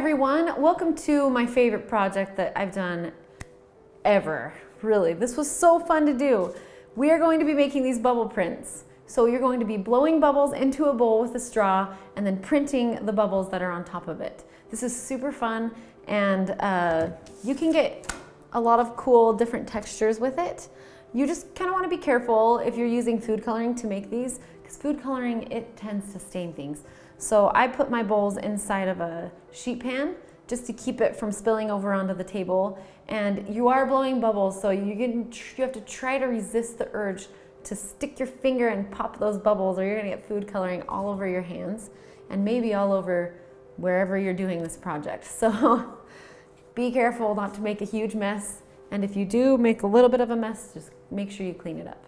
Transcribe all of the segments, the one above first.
everyone, welcome to my favorite project that I've done ever. Really, this was so fun to do. We are going to be making these bubble prints. So you're going to be blowing bubbles into a bowl with a straw and then printing the bubbles that are on top of it. This is super fun, and you can get a lot of cool different textures with it. You just kind of want to be careful if you're using food coloring to make these, because food coloring, it tends to stain things. So I put my bowls inside of a sheet pan just to keep it from spilling over onto the table. And you are blowing bubbles, so you have to try to resist the urge to stick your finger and pop those bubbles, or you're gonna get food coloring all over your hands and maybe all over wherever you're doing this project. So be careful not to make a huge mess. And if you do make a little bit of a mess, just make sure you clean it up.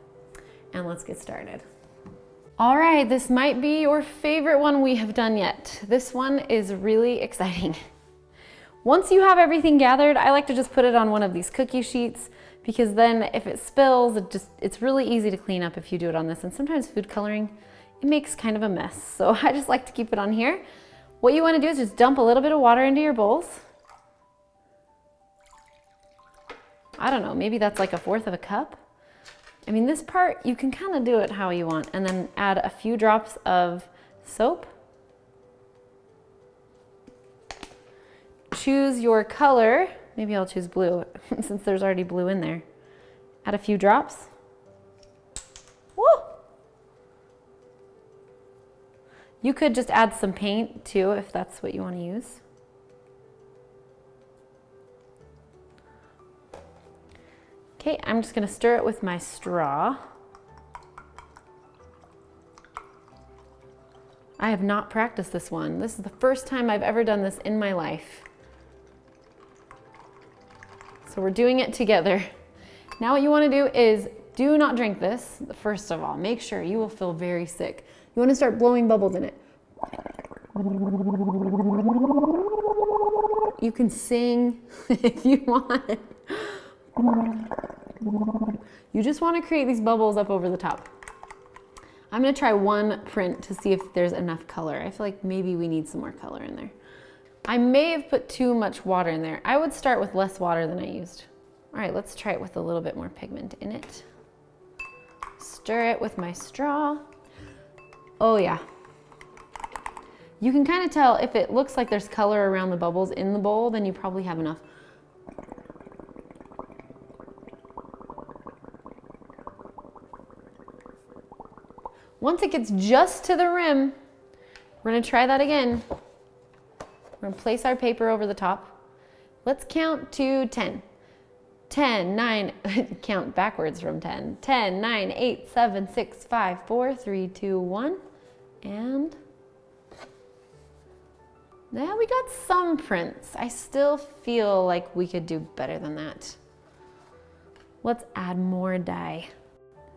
And let's get started. All right, this might be your favorite one we have done yet. This one is really exciting. Once you have everything gathered, I like to just put it on one of these cookie sheets, because then if it spills, it's really easy to clean up if you do it on this. And sometimes food coloring, it makes kind of a mess. So I just like to keep it on here. What you want to do is just dump a little bit of water into your bowls. I don't know, maybe that's like 1/4 of a cup. I mean, this part, you can kind of do it how you want, and then add a few drops of soap. Choose your color. Maybe I'll choose blue since there's already blue in there. Add a few drops. Woo! You could just add some paint too if that's what you want to use. Okay, I'm just going to stir it with my straw. I have not practiced this one. This is the first time I've ever done this in my life. So we're doing it together. Now what you want to do is do not drink this. First of all, make sure, you will feel very sick. You want to start blowing bubbles in it. You can sing if you want. You just want to create these bubbles up over the top. I'm going to try one print to see if there's enough color. I feel like maybe we need some more color in there. I may have put too much water in there. I would start with less water than I used. All right, let's try it with a little bit more pigment in it. Stir it with my straw. Oh yeah. You can kind of tell if it looks like there's color around the bubbles in the bowl, then you probably have enough. Once it gets just to the rim, we're gonna try that again. We're gonna place our paper over the top. Let's count to 10. 10, 9, count backwards from 10. 10, 9, 8, 7, 6, 5, 4, 3, 2, 1. And now we got some prints. I still feel like we could do better than that. Let's add more dye.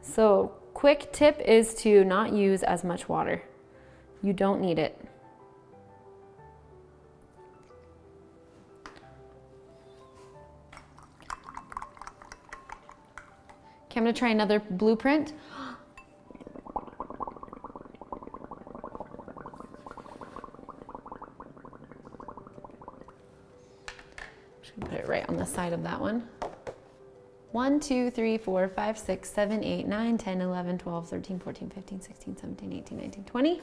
So, quick tip is to not use as much water. You don't need it. Okay, I'm gonna try another blueprint. Just gonna put it right on the side of that one. 1, 2, 3, 4, 5, 6, 7, 8, 9, 10, 11, 12, 13, 14, 15, 16, 17, 18, 19, 20.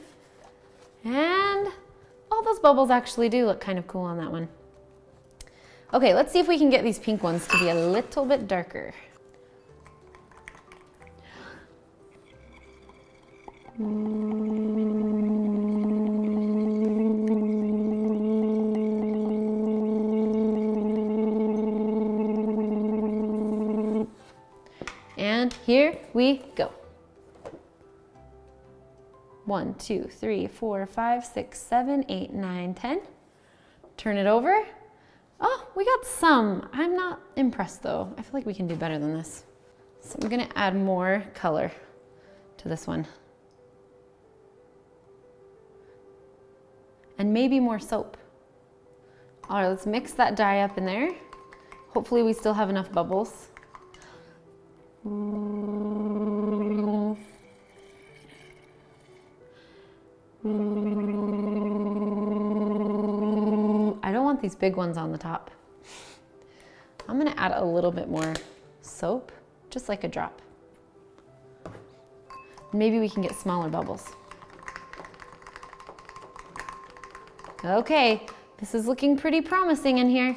And all those bubbles actually do look kind of cool on that one. Okay, let's see if we can get these pink ones to be a little bit darker. And here we go. 1, 2, 3, 4, 5, 6, 7, 8, 9, 10. Turn it over. Oh, we got some. I'm not impressed though. I feel like we can do better than this. So I'm gonna add more color to this one. And maybe more soap. All right, let's mix that dye up in there. Hopefully we still have enough bubbles. I don't want these big ones on the top. I'm gonna add a little bit more soap, just like a drop. Maybe we can get smaller bubbles. Okay, this is looking pretty promising in here.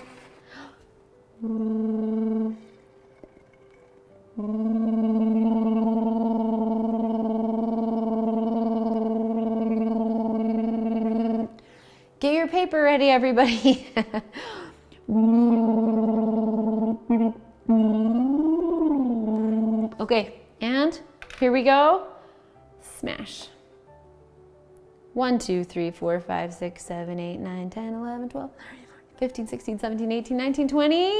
Get your paper ready, everybody. Okay, and here we go. Smash. 1, 2, 3, 4, 5, 6, 7, 8, 9, 10, 11, 12, 15, 16, 17, 18, 19, 20.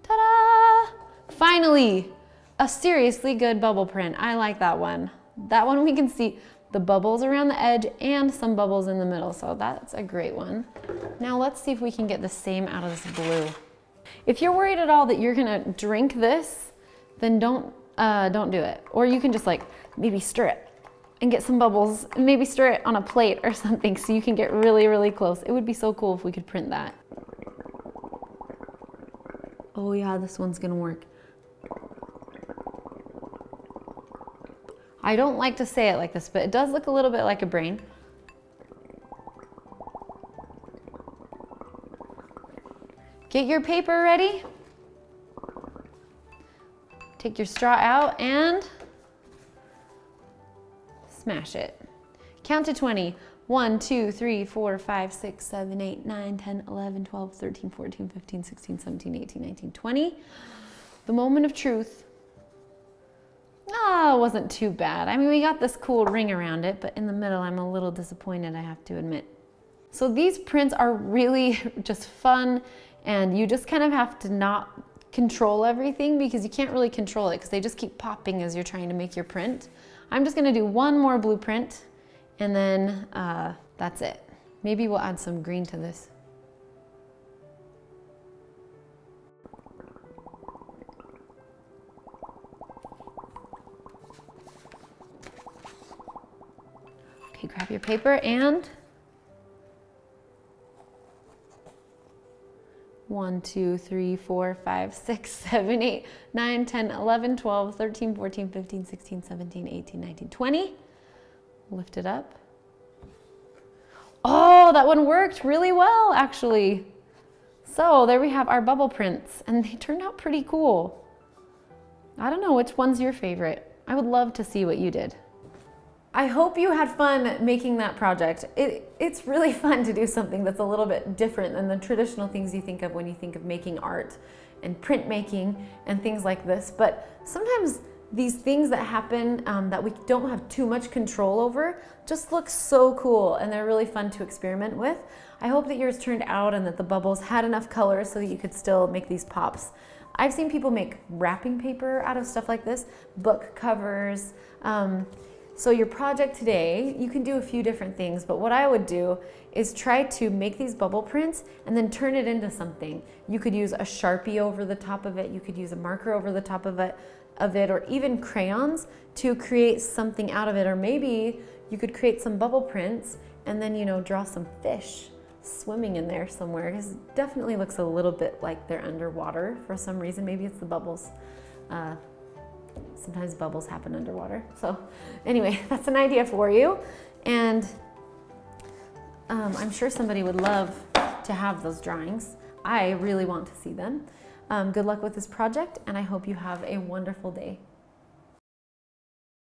Ta-da! Finally, a seriously good bubble print. I like that one. That one we can see the bubbles around the edge and some bubbles in the middle, so that's a great one. Now let's see if we can get the same out of this blue. If you're worried at all that you're gonna drink this, then don't do it. Or you can just like maybe stir it and get some bubbles and maybe stir it on a plate or something so you can get really, really close. It would be so cool if we could print that. Oh yeah, this one's gonna work. I don't like to say it like this, but it does look a little bit like a brain. Get your paper ready. Take your straw out and smash it. Count to 20. 1, 2, 3, 4, 5, 6, 7, 8, 9, 10, 11, 12, 13, 14, 15, 16, 17, 18, 19, 20. The moment of truth. Oh, it wasn't too bad. I mean, we got this cool ring around it, but in the middle, I'm a little disappointed, I have to admit. So these prints are really just fun, and you just kind of have to not control everything because you can't really control it because they just keep popping as you're trying to make your print. I'm just gonna do one more blueprint and then that's it. Maybe we'll add some green to this. Okay, grab your paper and 1, 2, 3, 4, 5, 6, 7, 8, 9, 10, 11, 12, 13, 14, 15, 16, 17, 18, 19, 20. Lift it up. Oh, that one worked really well, actually. So there we have our bubble prints, and they turned out pretty cool. I don't know, which one's your favorite? I would love to see what you did. I hope you had fun making that project. It's really fun to do something that's a little bit different than the traditional things you think of when you think of making art and printmaking and things like this. But sometimes these things that happen that we don't have too much control over just look so cool, and they're really fun to experiment with. I hope that yours turned out and that the bubbles had enough color so that you could still make these pops. I've seen people make wrapping paper out of stuff like this, book covers. So your project today, you can do a few different things, but what I would do is try to make these bubble prints and then turn it into something. You could use a Sharpie over the top of it, you could use a marker over the top of it, or even crayons to create something out of it. Or maybe you could create some bubble prints and then, you know, draw some fish swimming in there somewhere, because it definitely looks a little bit like they're underwater for some reason. Maybe it's the bubbles. Sometimes bubbles happen underwater. So anyway, that's an idea for you. And I'm sure somebody would love to have those drawings. I really want to see them. Good luck with this project, and I hope you have a wonderful day.